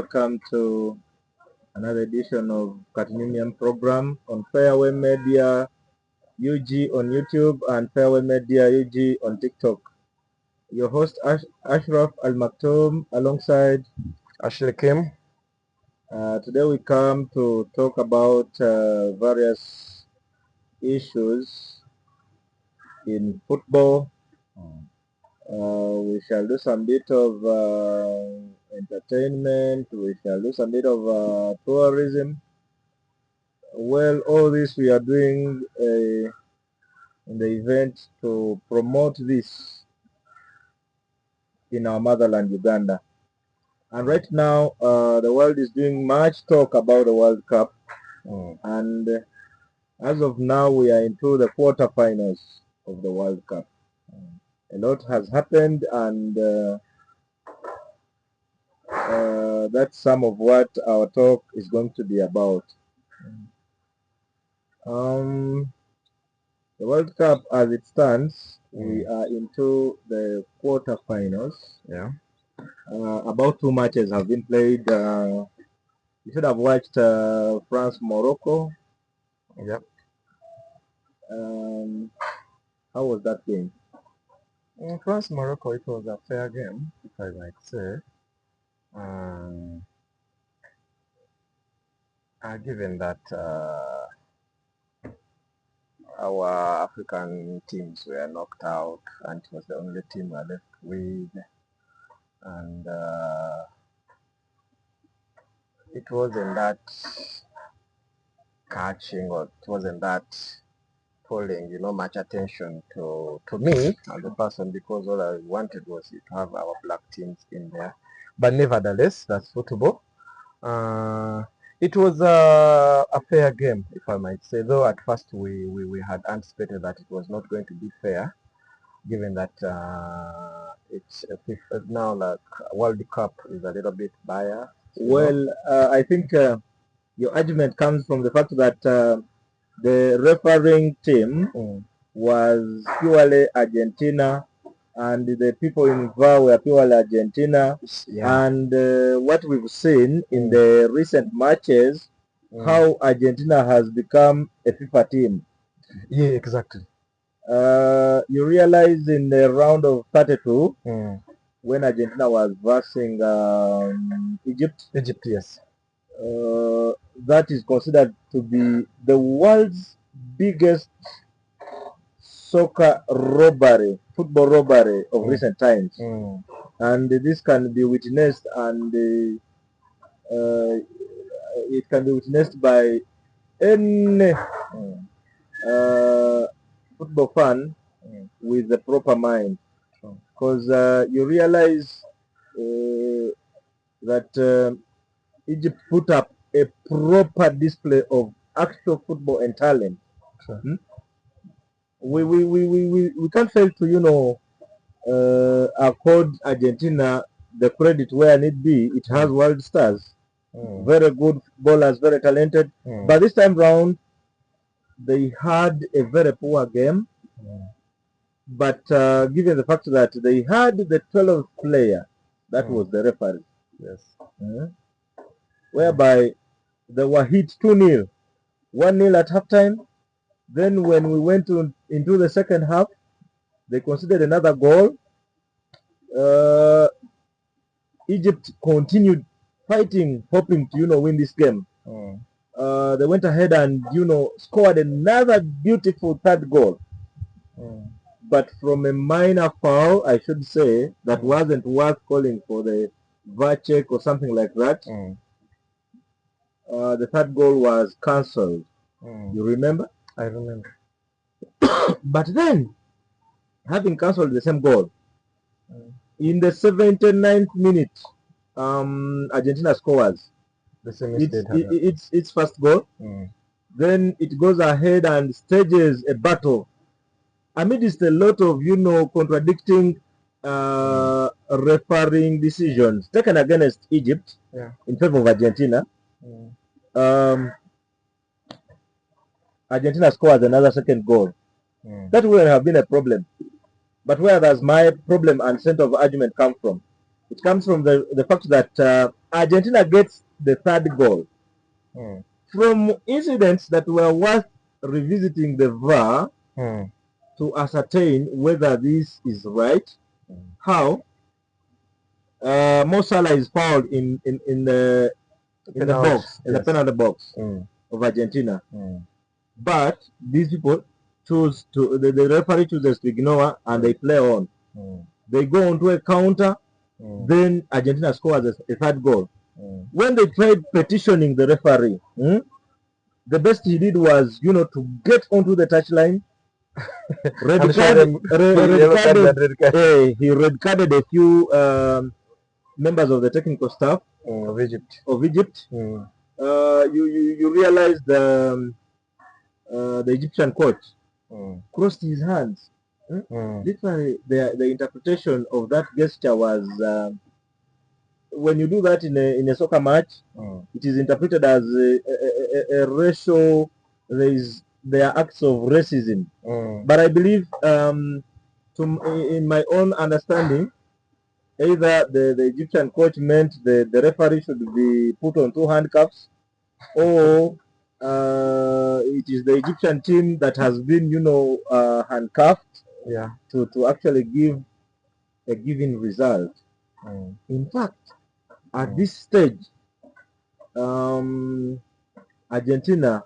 Welcome to another edition of Continuum program on Fairway Media UG on YouTube and Fairway Media UG on TikTok. Your host Ashraf Al Maktoum alongside Ashley Kim. Today we come to talk about various issues in football. We shall do some bit of entertainment. We shall do some bit of tourism. Well, all this we are doing in the event to promote this in our motherland, Uganda. And right now, the world is doing much talk about the World Cup. And as of now, we are into the quarterfinals of the World Cup. A lot has happened, and that's some of what our talk is going to be about. The World Cup, as it stands, we are into the quarterfinals. Yeah. About 2 matches have been played. You should have watched France-Morocco. Yep. How was that game? In France-Morocco, it was a fair game, if I might say. Given that our African teams were knocked out and it was the only team we were left with, and it wasn't that catching, or it wasn't that pulling, much attention to me as a person, because all I wanted was to have our black teams in there. But nevertheless, that's football. It was a fair game, if I might say, though at first we had anticipated that it was not going to be fair, given that it's now like World Cup is a little bit biased. Well, I think your argument comes from the fact that the refereeing team was purely Argentina, and the people in VAR were purely Argentina. Yeah. And what we've seen in the recent matches, how Argentina has become a FIFA team. Yeah, exactly. You realize in the round of 32, when Argentina was versing Egypt, yes. that is considered to be the world's biggest soccer robbery, football robbery of recent times. And this can be witnessed, and it can be witnessed by any football fan with the proper mind. Because you realize that Egypt put up a proper display of actual football and talent. We can't fail to accord Argentina the credit where need be. It has world stars, very good bowlers, very talented. But this time round, they had a very poor game. But given the fact that they had the 12th player, that was the referee. Yes. Whereby they were hit 2-0, 1-0 at halftime. Then when we went into the second half, they conceded another goal. Egypt continued fighting, hoping to win this game. They went ahead and scored another beautiful third goal. But from a minor foul, I should say, that wasn't worth calling for the VAR check or something like that. The third goal was cancelled. You remember? I remember. But then, having cancelled the same goal, in the 79th minute, Argentina scores. Its first goal. Then it goes ahead and stages a battle amidst a lot of contradicting refereeing decisions taken against Egypt in favor of Argentina. Argentina scores another second goal. That wouldn't have been a problem. But where does my problem and center of argument come from? It comes from the fact that Argentina gets the third goal from incidents that were worth revisiting the VAR to ascertain whether this is right. How Mo Salah is fouled in the box, in the penalty box of Argentina. But these people choose to, the referee chooses to ignore and they play on. They go onto a counter, then Argentina scores a third goal. When they tried petitioning the referee, the best he did was, to get onto the touchline, he red carded a few members of the technical staff of Egypt. You realize the Egyptian coach crossed his hands. Literally, the interpretation of that gesture was, when you do that in a soccer match, it is interpreted as a racial. There are acts of racism. But I believe, in my own understanding, either the Egyptian coach meant the referee should be put on 2 handcuffs, or it is the Egyptian team that has been, handcuffed to actually give a given result. In fact, at this stage, Argentina,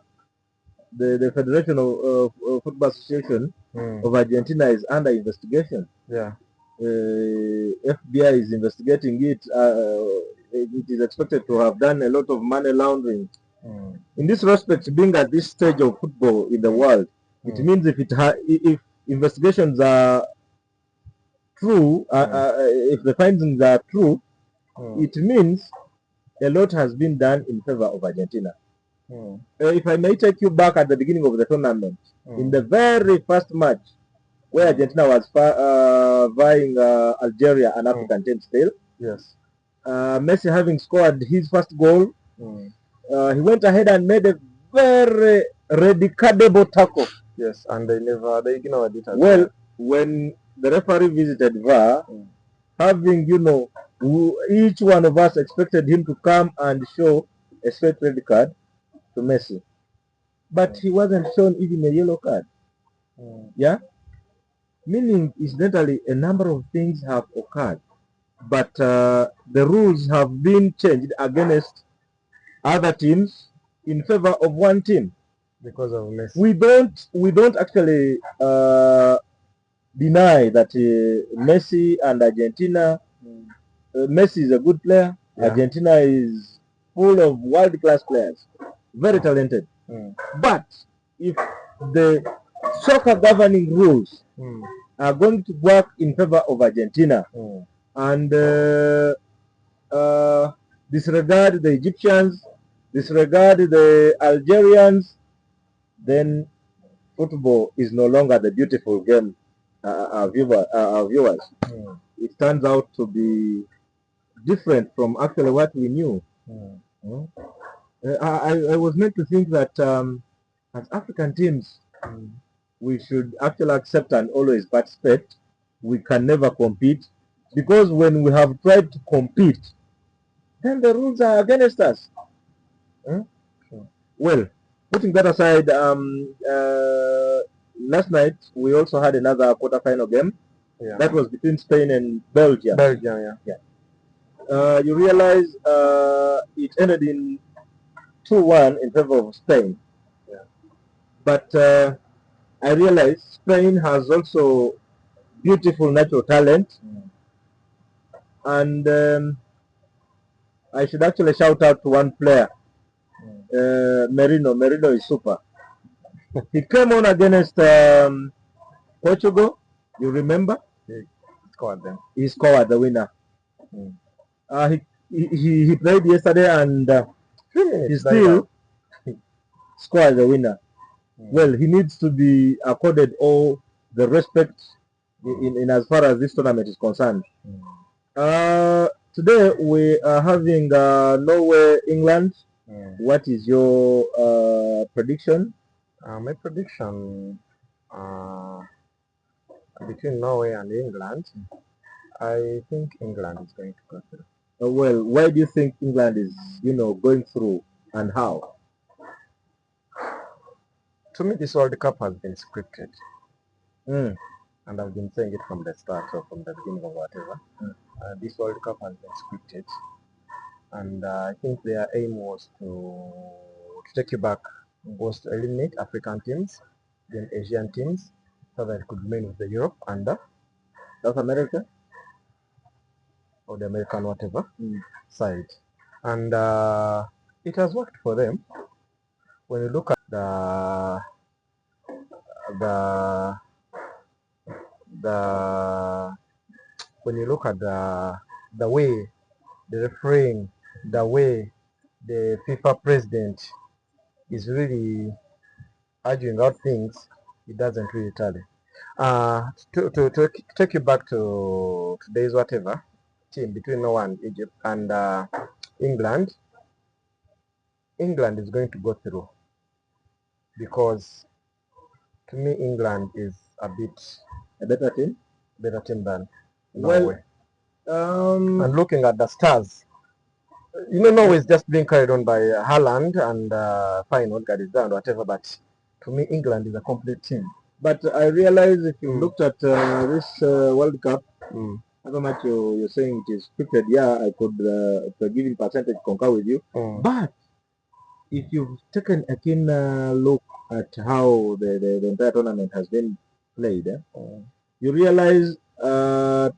the Federation of Football Association of Argentina is under investigation. FBI is investigating it. It is expected to have done a lot of money laundering. In this respect, being at this stage of football in the world, it means if investigations are true, if the findings are true, it means a lot has been done in favor of Argentina. If I may take you back at the beginning of the tournament, in the very first match, where Argentina was vying Algeria, an African team still. Messi having scored his first goal, he went ahead and made a very redicable tackle. And they ignored it. Well, when the referee visited VAR, having, each one of us expected him to come and show a straight red card to Messi. But he wasn't shown even a yellow card. Meaning, incidentally, a number of things have occurred, but the rules have been changed against other teams in favor of one team. Because of Messi. We don't actually deny that Messi and Argentina. Messi is a good player. Argentina is full of world-class players, very talented. But if the soccer governing rules are going to work in favor of Argentina and disregard the Egyptians, disregard the Algerians, then football is no longer the beautiful game our viewers. It turns out to be different from actually what we knew. I was meant to think that as African teams, we should actually accept and always participate. We can never compete, because when we have tried to compete, then the rules are against us. Well, putting that aside, last night we also had another quarterfinal game. That was between Spain and Belgium. You realize it ended in 2-1 in favor of Spain. But I realize Spain has also beautiful natural talent, and I should actually shout out to one player, Merino. Merino is super. He came on against Portugal. You remember? He scored the winner. He played yesterday and he still scored the winner. Well, he needs to be accorded all the respect in as far as this tournament is concerned. Today we are having Norway, England. What is your prediction? My prediction between Norway and England, I think England is going to go through. Well, why do you think England is, going through, and how? To me, this World Cup has been scripted, Mm. and I've been saying it from the start or from the beginning or whatever. This World Cup has been scripted, and I think their aim was to take you back, was to eliminate African teams, then Asian teams, so that it could remain with the Europe and South America? or the American whatever Mm. side, and it has worked for them. When you look at the the when you look at the way the refereeing, the way the FIFA president is really arguing out things, it doesn't really tally. To take you back to today's whatever team between Norway and Egypt and England, England is going to go through because to me England is a bit A better team? better team than Well, Norway. And looking at the stars, Norway is just being carried on by Haaland and fine, Odegaard is there and whatever, but to me England is a complete team. but I realize if you looked at this World Cup, however much you're saying it is scripted, yeah, I could, to a given percentage, concur with you. But if you've taken a keen look at how the entire tournament has been played, you realize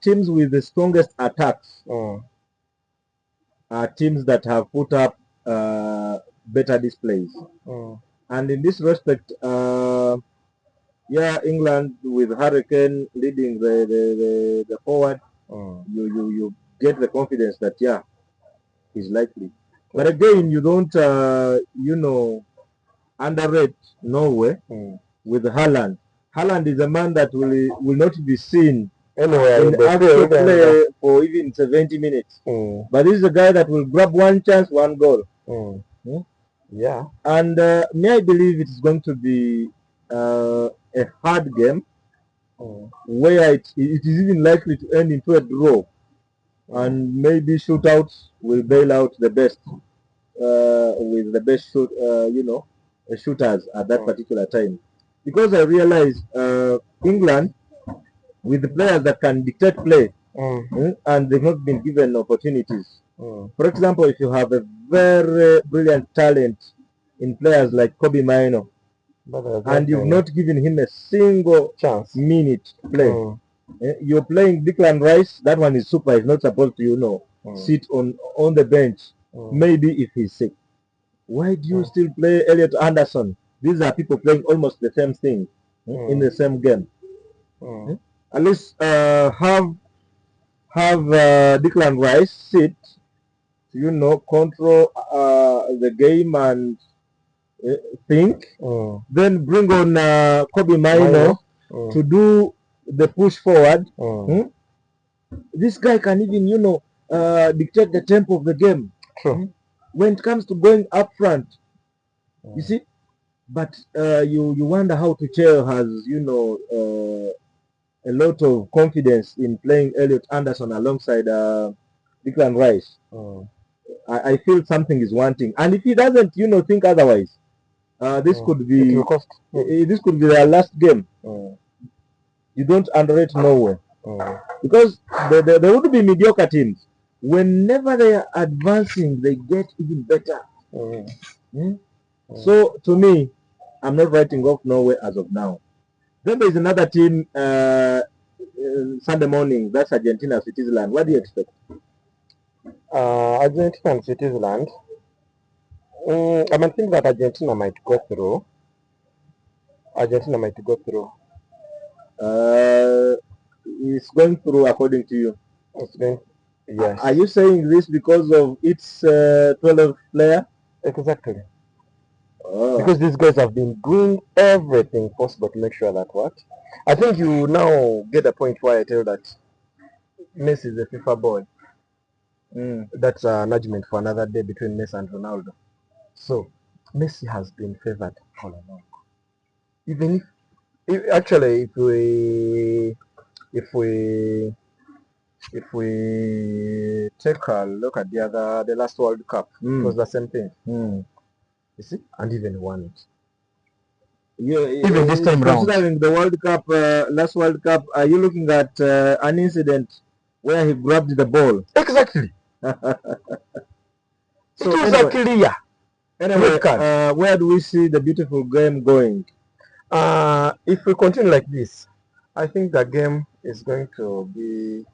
teams with the strongest attacks are teams that have put up better displays. And in this respect, yeah, England with Hurricane leading the forward, you get the confidence that, yeah, he's likely. But again, you don't, underrate Norway with Haaland. Haaland is a man that will not be seen Anywhere in actual play for even 70 minutes. But this is a guy that will grab one chance, one goal. Yeah. And may I believe it is going to be a hard game where it is even likely to end into a draw. And maybe shootouts will bail out the best with the best shooters at that particular time. Because I realize England, with the players that can dictate play, and they've not been given opportunities. For example, if you have a very brilliant talent in players like Kobe Mino, and you've not given him a single minute to play, you're playing Declan Rice, that one is super, he's not supposed to, sit on the bench, maybe if he's sick. Why do you still play Elliot Anderson? These are people playing almost the same thing in the same game. At least have Declan Rice sit, control the game and think. Then bring on Kobe Mino to do the push forward. This guy can even, dictate the tempo of the game. When it comes to going up front, you see. But you wonder how Tuchel has, a lot of confidence in playing Elliot Anderson alongside Declan Rice. I feel something is wanting, and if he doesn't, think otherwise, this could be this could be their last game. You don't underrate Norway because there would be mediocre teams. Whenever they are advancing, they get even better. So to me, I'm not writing off Norway as of now. Then there's another team Sunday morning. That's Argentina, Switzerland. What do you expect? Argentina and Switzerland. I might think that Argentina might go through. It's going through according to you. It's going. Yes. Are you saying this because of its 12th player? Exactly. Because these guys have been doing everything possible to make sure that what? I think you now get the point why I tell that Messi is a FIFA boy. That's an argument for another day between Messi and Ronaldo. So Messi has been favored all along. Even if actually if we if we take a look at the last World Cup, it was the same thing. You see, and even won it. Even this time round. considering the World Cup, last World Cup, are you looking at an incident where he grabbed the ball? Exactly. So it was anyway, a clear. Anyway, where do we see the beautiful game going? If we continue like this, I think the game is going to be.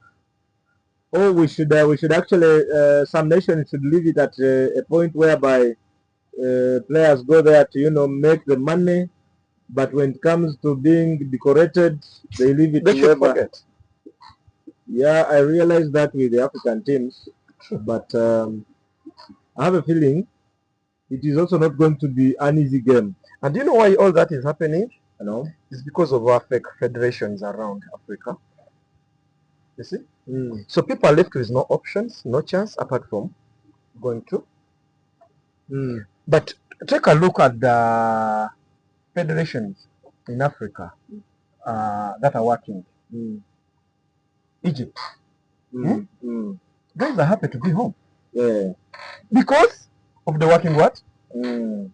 Oh, we should actually, some nations should leave it at a point whereby players go there to make the money, but when it comes to being decorated, they leave it They to should whoever. forget. Yeah, I realize that with the African teams, but I have a feeling it is also not going to be an easy game. And do you know why all that is happening? You know, it's because of our fake federations around Africa. You see? So people are left with no options, no chance apart from going to. But take a look at the federations in Africa that are working. Egypt. Guys are happy to be home. Yeah. Because of the working what?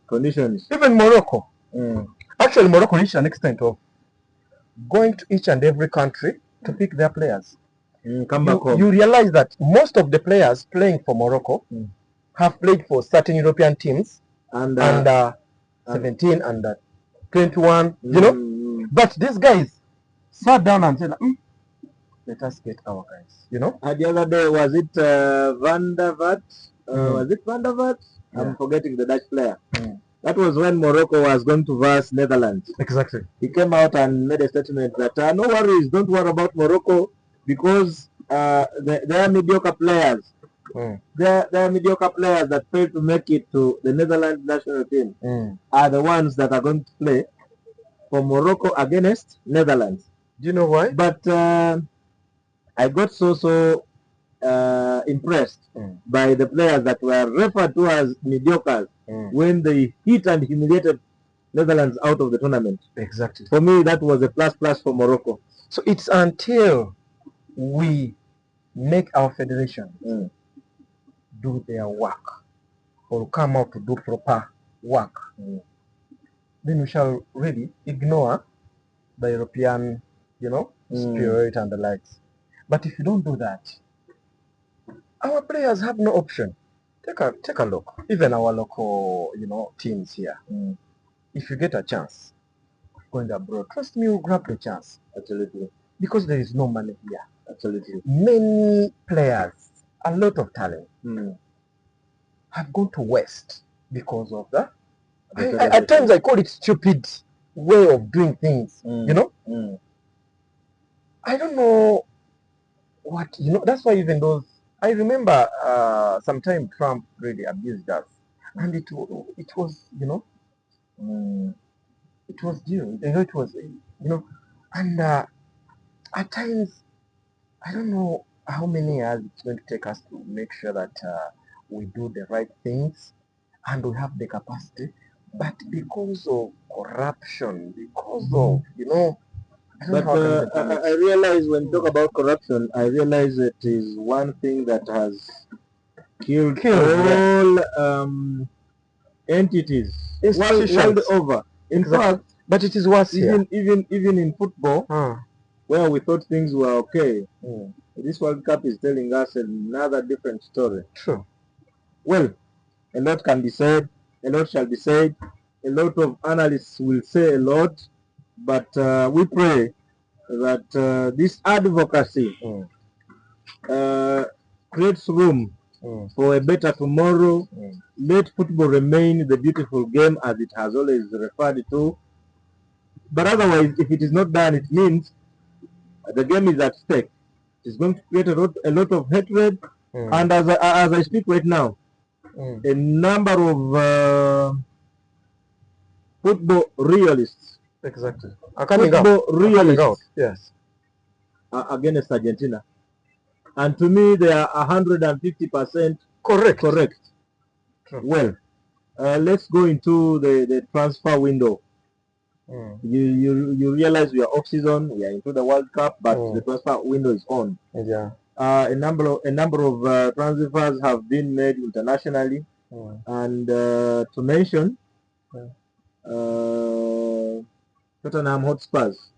Conditions. Even Morocco. Actually, Morocco reached an extent of going to each and every country to pick their players. Come back home. You realize that most of the players playing for Morocco have played for certain European teams under 17, under 21, you know. But these guys sat down and said, let us get our guys, you know. The other day, was it Van der Vaart? Was it Van der Vaart? Yeah. I'm forgetting the Dutch player. That was when Morocco was going to verse Netherlands. Exactly. He came out and made a statement that no worries, don't worry about Morocco because they are mediocre players. They are mediocre players that failed to make it to the Netherlands national team are the ones that are going to play for Morocco against Netherlands. Do you know why? But I got so impressed by the players that were referred to as mediocres when they hit and humiliated Netherlands out of the tournament. Exactly. For me, that was a plus for Morocco. So it's until we make our federation do their work or come out to do proper work, then we shall really ignore the European, spirit and the likes. But if you don't do that, our players have no option. Take a look. Even our local, teams here. If you get a chance of going abroad, trust me, you'll grab the chance. Absolutely. Because there is no money here. Absolutely. Many players, a lot of talent, have gone to West because of that. At times I call it stupid way of doing things, you know? I don't know what, that's why even those, I remember sometime Trump really abused us. And it was, it was due. It was, and at times, I don't know how many years it's going to take us to make sure that we do the right things and we have the capacity. But because of corruption, because of, But I realize when you talk about corruption, I realize it is one thing that has killed all entities world over. In fact, but it is worse even in football, where we thought things were okay, this World Cup is telling us another different story. True. Well, a lot can be said, a lot shall be said, a lot of analysts will say a lot, but we pray that this advocacy creates room for a better tomorrow. Let football remain the beautiful game as it has always referred to. But otherwise, if it is not done, it means the game is at stake. It's going to create a lot of hatred. And as I speak right now, a number of football realists, are coming out. Yes, against Argentina, and to me they are 150% correct. True. Well, let's go into the transfer window. You realize we are off season, we are into the World Cup, but the transfer window is on. Yeah. a number of transfers have been made internationally, and to mention Tottenham Hotspurs,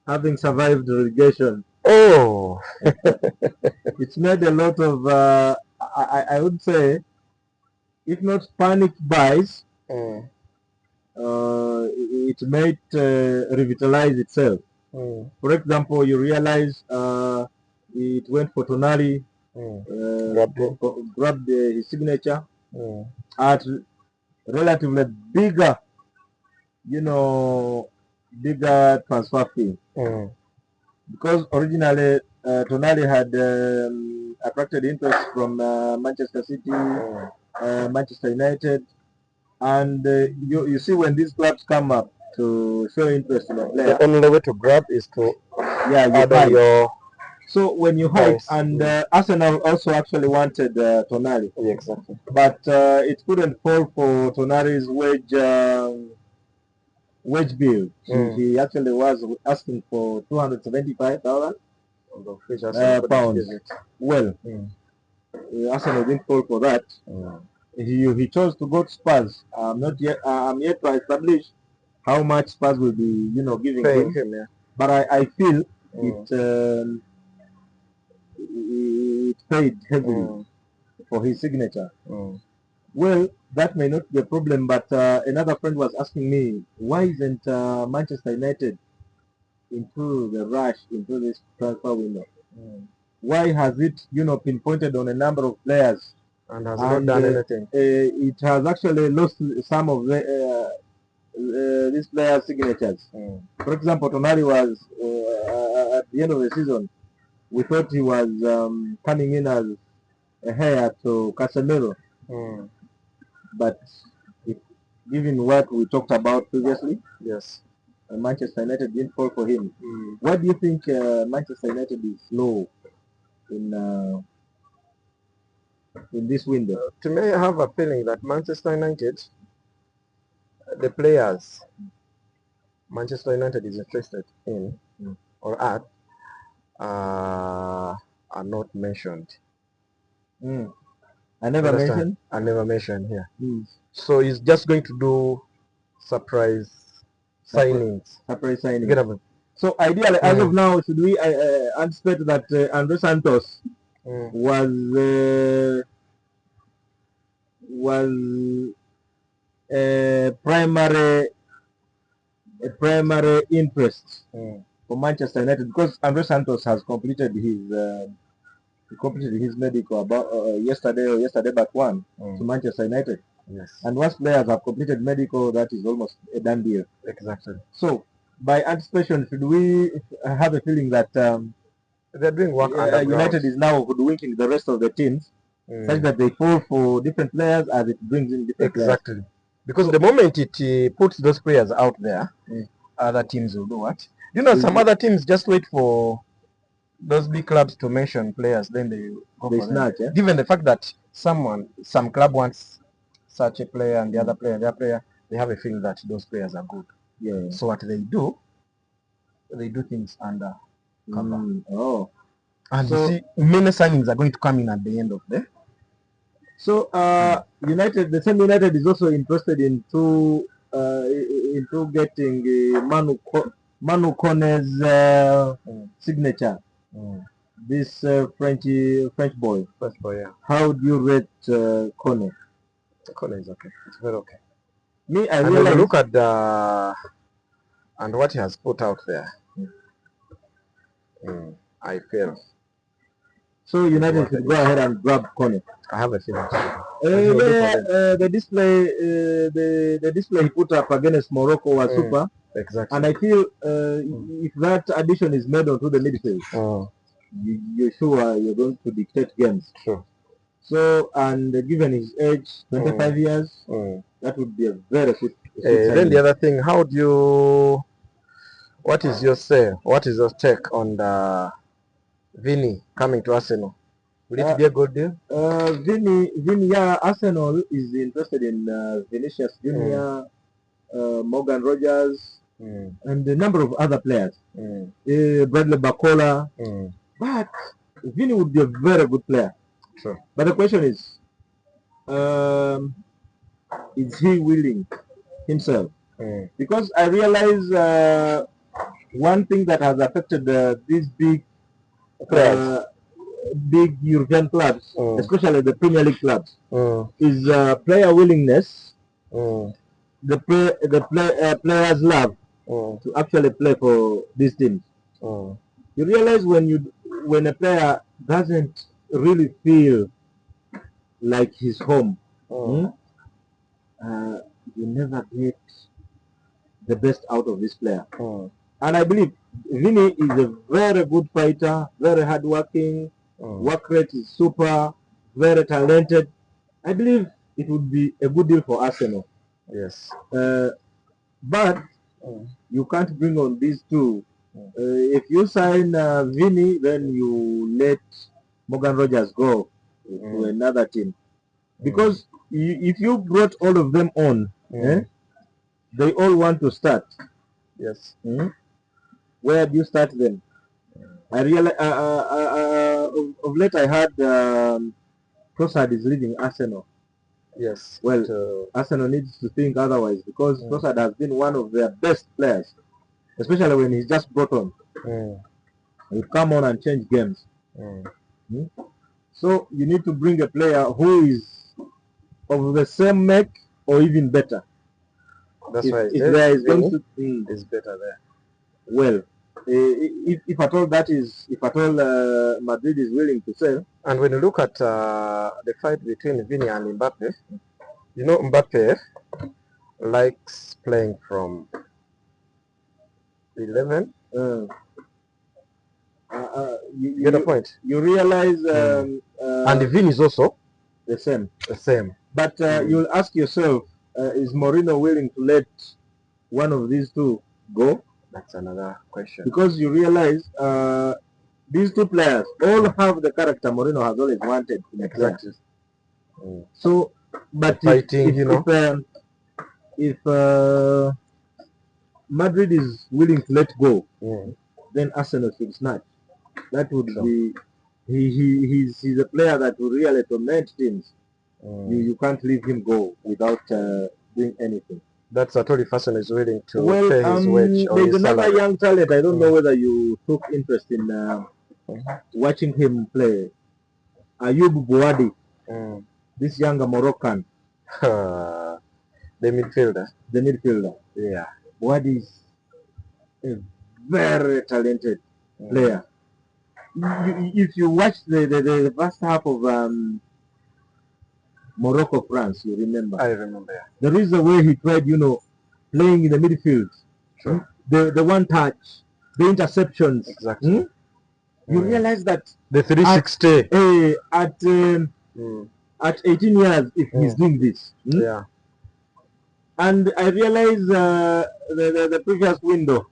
having survived relegation. Oh, It's made a lot of I would say, if not panic buys, it might revitalize itself. For example, you realize it went for Tonali, grabbed his signature at relatively bigger, bigger transfer fee. Because originally Tonali had attracted interest from Manchester City, Manchester United, and you see, when these clubs come up to show interest in a player, the only way to grab is to add on your. So when you hike, and Arsenal also actually wanted Tonali. Yeah, exactly. But it couldn't fall for Tonali's wage bill. He actually was asking for 275,000 pounds. Well, Arsenal didn't fall for that. He chose to go to Spurs. I'm yet to establish how much Spurs will be, giving him. But I feel it paid heavily for his signature. Well, that may not be a problem, but another friend was asking me, why isn't Manchester United into the rush into this transfer window? Why has it, pinpointed on a number of players and has not done anything? It has actually lost some of these players' signatures. For example, Tonali was at the end of the season, we thought he was coming in as a heir to Casemiro, but given what we talked about previously, yes, Manchester United didn't fall for him. What do you think Manchester United is low in this window? To me, I have a feeling that Manchester United, the players Manchester United is interested in or at, are not mentioned. I never mentioned. I never mentioned here. So he's just going to do surprise signings. Surprise signings. So ideally, as of now, should we anticipate that Andre Santos was a primary interest for Manchester United, because Andre Santos has completed his medical about yesterday but one to Manchester United. Yes. And once players have completed medical, that is almost a done deal. Exactly. So by anticipation, should we have a feeling that they're doing work United is now hoodwinking the rest of the teams, such that they fall for different players as it brings in different players? Because the moment it puts those players out there, other teams will do what? Some other teams just wait for those big clubs to mention players, then they go for snatch. Given the fact that some club wants such a player and the other player, they have a feeling that those players are good. Yeah. So what they do things under cover. And so, you see, many signings are going to come in at the end of the. So United, the same United is also interested into getting Manu Kone's signature. This French boy. Yeah. How do you rate Kone? Kone is okay. It's very okay. Me, I and realize, when you look at and what he has put out there, I feel. So United should go ahead and grab Kone. I have a feeling. The display he put up against Morocco was super. Exactly. And I feel if that addition is made onto the midfield, you're sure you're going to dictate games. Sure. So, and given his age, 25 years, that would be a very sweet then the other thing, what is your say? What is your take on the Vini coming to Arsenal? Will it be a good deal? Vini, yeah, Arsenal is interested in Vinicius Junior, Morgan Rogers, and a number of other players. Bradley Bacola. But Vini would be a very good player. True. But the question is he willing himself? Because I realize one thing that has affected these big European clubs, especially the Premier League clubs, is player willingness, players' love to actually play for these teams. You realize when a player doesn't really feel like he's home, you never get the best out of this player. And I believe Vini is a very good fighter, very hardworking, work rate is super, very talented. I believe it would be a good deal for Arsenal. Yes. But you can't bring on these two. If you sign Vini, then you let Morgan Rogers go to another team. Because if you brought all of them on, they all want to start. Yes. Where do you start them? I realize of late I heard Trossard is leaving Arsenal. Yes. Well, Arsenal needs to think otherwise because Trossard has been one of their best players, especially when he's just brought on. He'll come on and change games. So you need to bring a player who is of the same make or even better. That's why if there is going to is better there. Well, if at all Madrid is willing to sell. And when you look at the fight between Vini and Mbappe, you know Mbappe likes playing from 11. You get the point? You realize and Vini is also the same. But you'll ask yourself, is Mourinho willing to let one of these two go? That's another question. Because you realize these two players all have the character Mourinho has always wanted in a player. So, but if Madrid is willing to let go, then Arsenal should snatch. That would be he's a player that will really torment teams. You can't leave him go without doing anything. That's totally Arsenal is willing to pay his wage. There's another young talent. I don't know whether you took interest in watching him play. Ayub Bouadi, this younger Moroccan. The midfielder. Yeah. Bouadi is a very talented player. If you watch the first half of Morocco France, you remember? I remember. Yeah. There is a way he tried, playing in the midfield. Sure. The one touch, the interceptions. Exactly. You realize that the 360 at 18 years, if he's doing this. Yeah. And I realize the previous window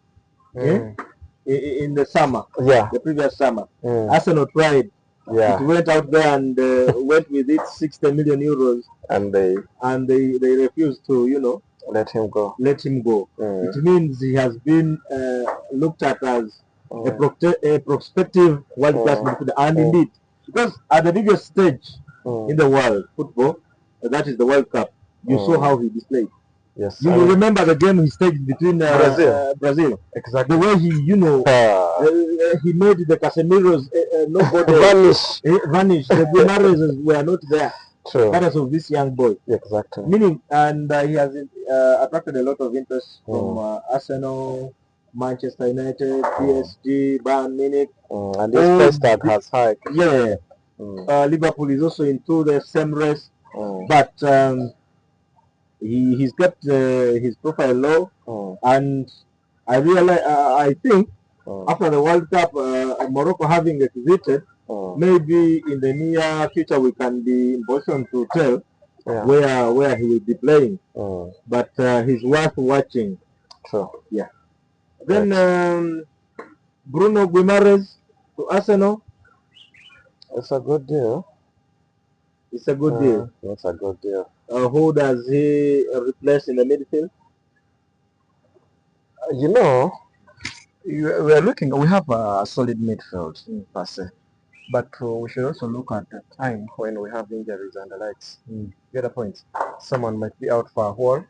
in the summer. Yeah. The previous summer, Arsenal tried. Yeah. It went out there and went with it 60 million euros, and they refused to let him go. It means he has been looked at as a prospective world class midfielder, and indeed, because at the biggest stage in the world football, that is the World Cup, you saw how he displayed. Yes. You will remember the game he staged between Brazil. Exactly. The way he he made the Casemiros nobody vanish. The Guimares were not there. True. That is of this young boy. Exactly. Meaning, and he has attracted a lot of interest from Arsenal, Manchester United, PSG, Bayern Munich. And his price tag has high. Yeah. Liverpool is also into the same race, but he's kept his profile low, and I realize I think after the World Cup, Morocco having exited, maybe in the near future we can be in position to tell where he will be playing. But he's worth watching. Sure. Yeah. Then Bruno Guimares to Arsenal. It's a good deal. It's a good deal. It's a good deal. Who does he replace in the midfield? We are looking. We have a solid midfield per se. But we should also look at the time when we have injuries and the likes. Get a point? Someone might be out for a while.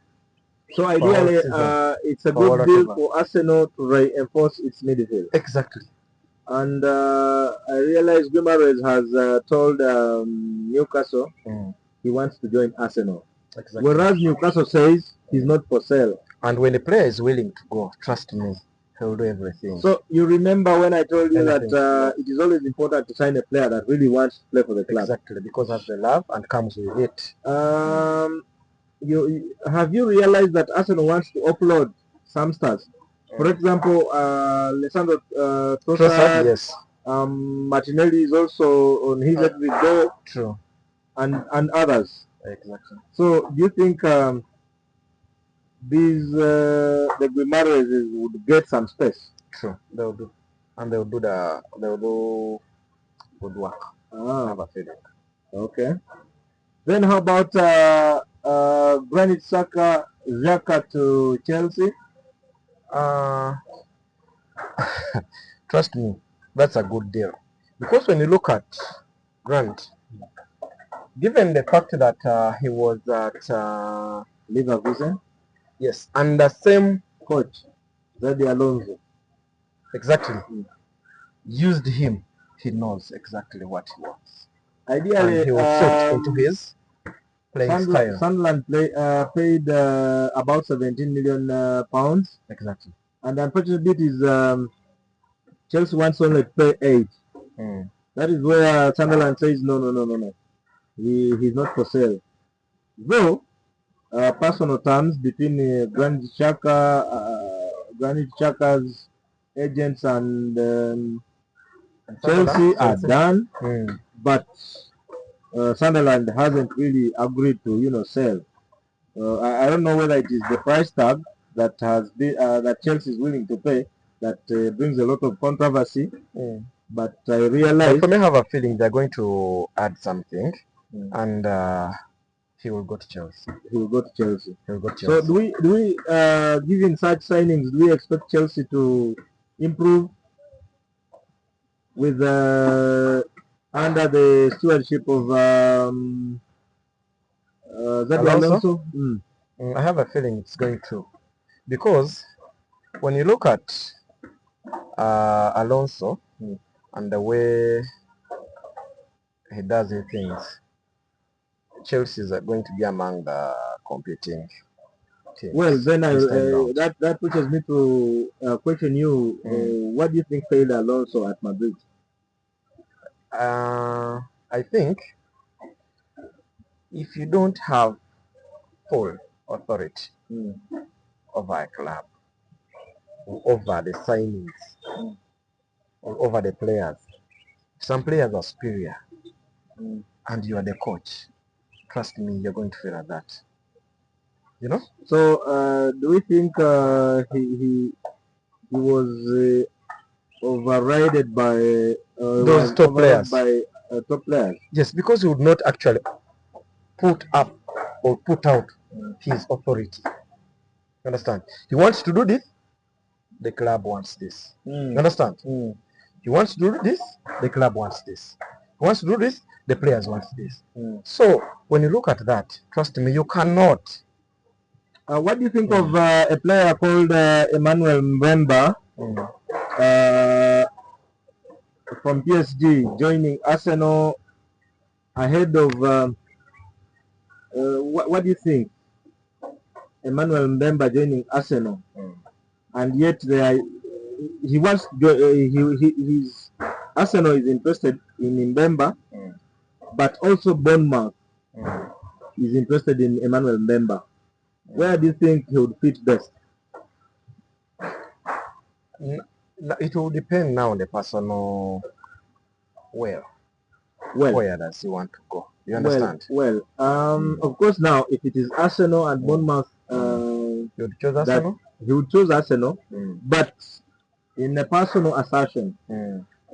So ideally, it's a good deal for Arsenal to reinforce its midfield. Exactly. And I realize Guimaraes has told Newcastle he wants to join Arsenal. Exactly. Whereas Newcastle says he's not for sale. And when the player is willing to go, trust me, he'll do everything. So you remember when I told you that it is always important to sign a player that really wants to play for the club. Exactly, because that's the love and comes with it. Have you realized that Arsenal wants to offload some stars? For example, Alessandro Trossard, yes. Martinelli is also on his exit go. True. And others. Exactly. So do you think these the Guimaraes would get some space? True, they'll do, and they'll do good work. I have a feeling. Okay. Then how about Granit Xhaka to Chelsea? Trust me, that's a good deal. Because when you look at Grant, given the fact that he was at Leverkusen, yes, and the same coach, Xabi Alonso, exactly, used him, he knows exactly what he wants. Ideally, and he will fit into his playing style. Sunderland paid about 17 million pounds. Exactly. And the unfortunate bit is Chelsea wants only to pay 8. That is where Sunderland says no. He's not for sale. Though personal terms between Granit Xhaka's agents and Chelsea are done, but Sunderland hasn't really agreed to sell. I don't know whether it is the price tag that has been that Chelsea is willing to pay that brings a lot of controversy. But I realize. For me, I have a feeling they're going to add something, and he will go to Chelsea. He will go to Chelsea. He will go to Chelsea. So do we given such signings, do we expect Chelsea to improve with under the stewardship of Xabi Alonso? I have a feeling it's going to, because when you look at Alonso and the way he does his things, Chelsea is going to be among the competing teams. Well, then that pushes me to question you. What do you think failed Alonso at Madrid? I think if you don't have full authority over a club, or over the signings, or over the players, some players are superior, and you are the coach. Trust me, you're going to fail at that. You know. So, do we think he was overridden by those top players? By top players. Yes, because he would not actually put up or put out his authority. You understand? He wants to do this, the club wants this. You understand? He wants to do this, the club wants this. He wants to do this, the players want this. So when you look at that, trust me, you cannot. What do you think of a player called Emmanuel Mbemba from PSG joining Arsenal ahead of what do you think? Emmanuel Mbemba joining Arsenal, and yet he wants to his Arsenal is interested in Mbemba, but also Bournemouth is interested in Emmanuel Mbemba. Where do you think he would fit best? It will depend now on the personal where does he want to go. You understand? Well, of course now if it is Arsenal and Bournemouth, you would choose Arsenal? He would choose Arsenal, but in a personal assertion,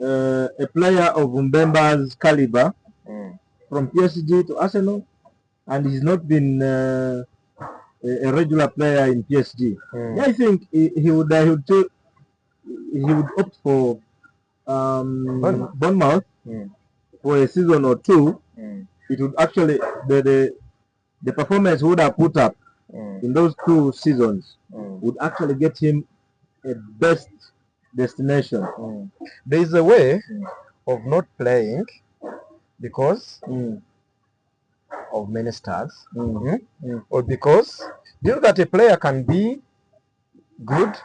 a player of Mbemba's caliber from PSG to Arsenal, and he's not been a regular player in PSG. Yeah, I think he would opt for Bournemouth for a season or two, it would actually the performance he would have put up in those 2 seasons would actually get him a best destination. There is a way of not playing because of many stars, or because you know that a player can be good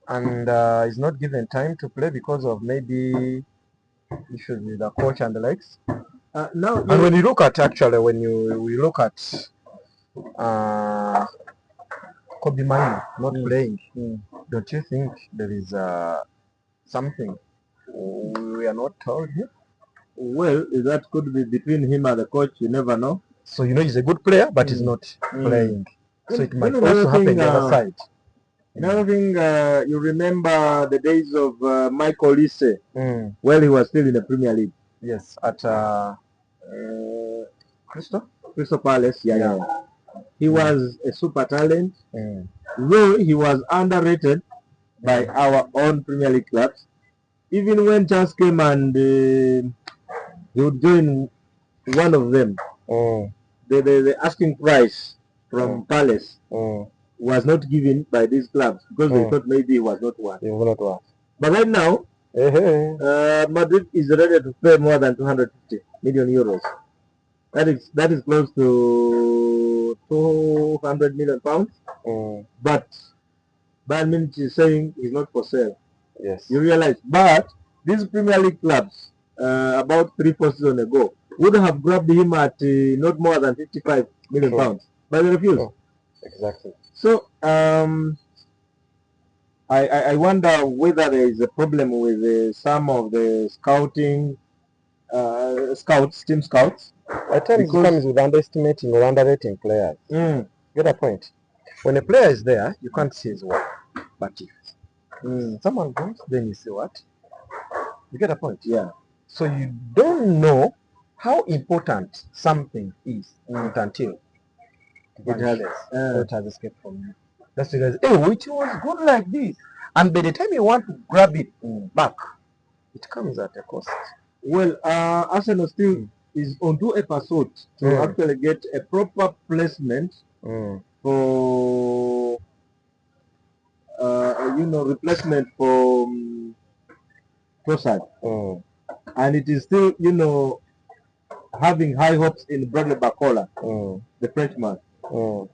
and is not given time to play because of maybe issues with the coach and the likes. Now, And when you look at actually, when we look at Kobe Mino not playing, don't you think there is something we are not told here? well, that could be between him and the coach. You never know. So you know he's a good player, but he's not playing. So it might another also happen thing, the other side. Another thing, you remember the days of Michael Lise while he was still in the Premier League. Yes, at Crystal Palace. Yeah. He was a super talent. Though he was underrated by our own Premier League clubs. Even when chance came and he would join one of them, the asking price from Palace was not given by these clubs because they thought maybe he was not worth. But right now, Madrid is ready to pay more than 250 million euros. That is close to 200 million pounds. But Bayern Munich is saying he's not for sale. Yes. You realize, but these Premier League clubs, about 3-4 seasons ago, would have grabbed him at not more than 55 million pounds, but they refused. Exactly. So I wonder whether there is a problem with some of the scouting team scouts. At times it comes with underestimating or underrating players. Get a point. When a player is there, you can't see his work. But if someone goes, then you see what? You get a point? Yeah. So you don't know how important something is until it has escaped from you. That's because, hey, which was good like this. And by the time you want to grab it back, it comes at a cost. Well, Arsenal still is onto a pursuit to actually get a proper placement for replacement for Trossard. And it is still, having high hopes in Bradley Barcola, the Frenchman. Do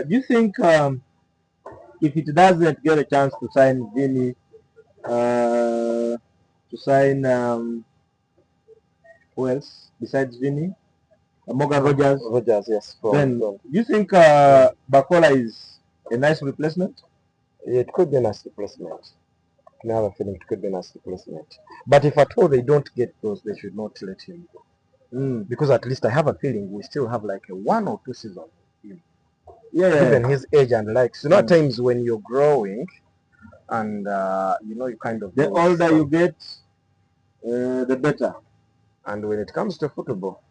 you think if it doesn't get a chance to sign Vinny, to sign who else besides Vinny? Morgan Rogers. Rogers, yes. Then do you think Barcola is a nice replacement? It could be a nice replacement. I have a feeling it could be a nice replacement. But if at all they don't get those, they should not let him go. Because at least I have a feeling we still have like a 1 or 2 seasons. Yeah. Given his age and likes. You know, at times when you're growing and you kind of the older you get, the better. And when it comes to football,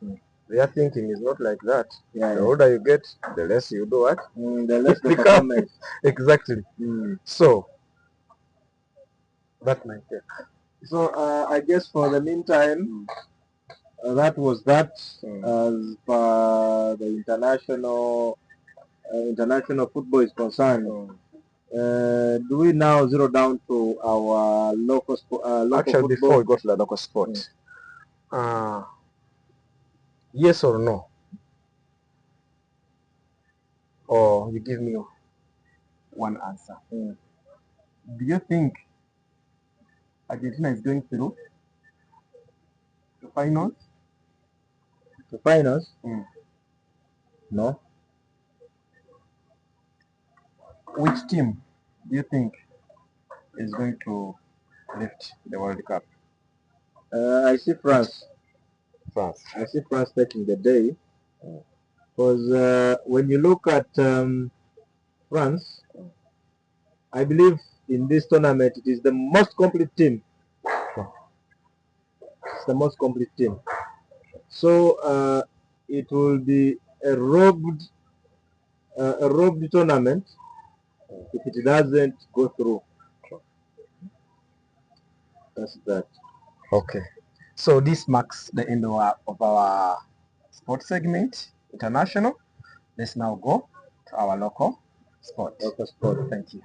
their thinking is not like that. The older you get, the less you do what? The less the performance. Exactly. So that might take. So I guess for the meantime, that was that as far the international football is concerned. Do we now zero down to our local Actually, football? before we go to the local sport, yes or no? Or you give me one answer. Do you think Argentina is going through the finals? The finals? No. Which team do you think is going to lift the World Cup? I see France. France. I see France taking the day. Because when you look at France, I believe in this tournament it is the most complete team. It's the most complete team. So it will be a robbed tournament if it doesn't go through. That's that. Okay. So this marks the end of our sports segment, international. Let's now go to our local sport. Local sport. Thank you.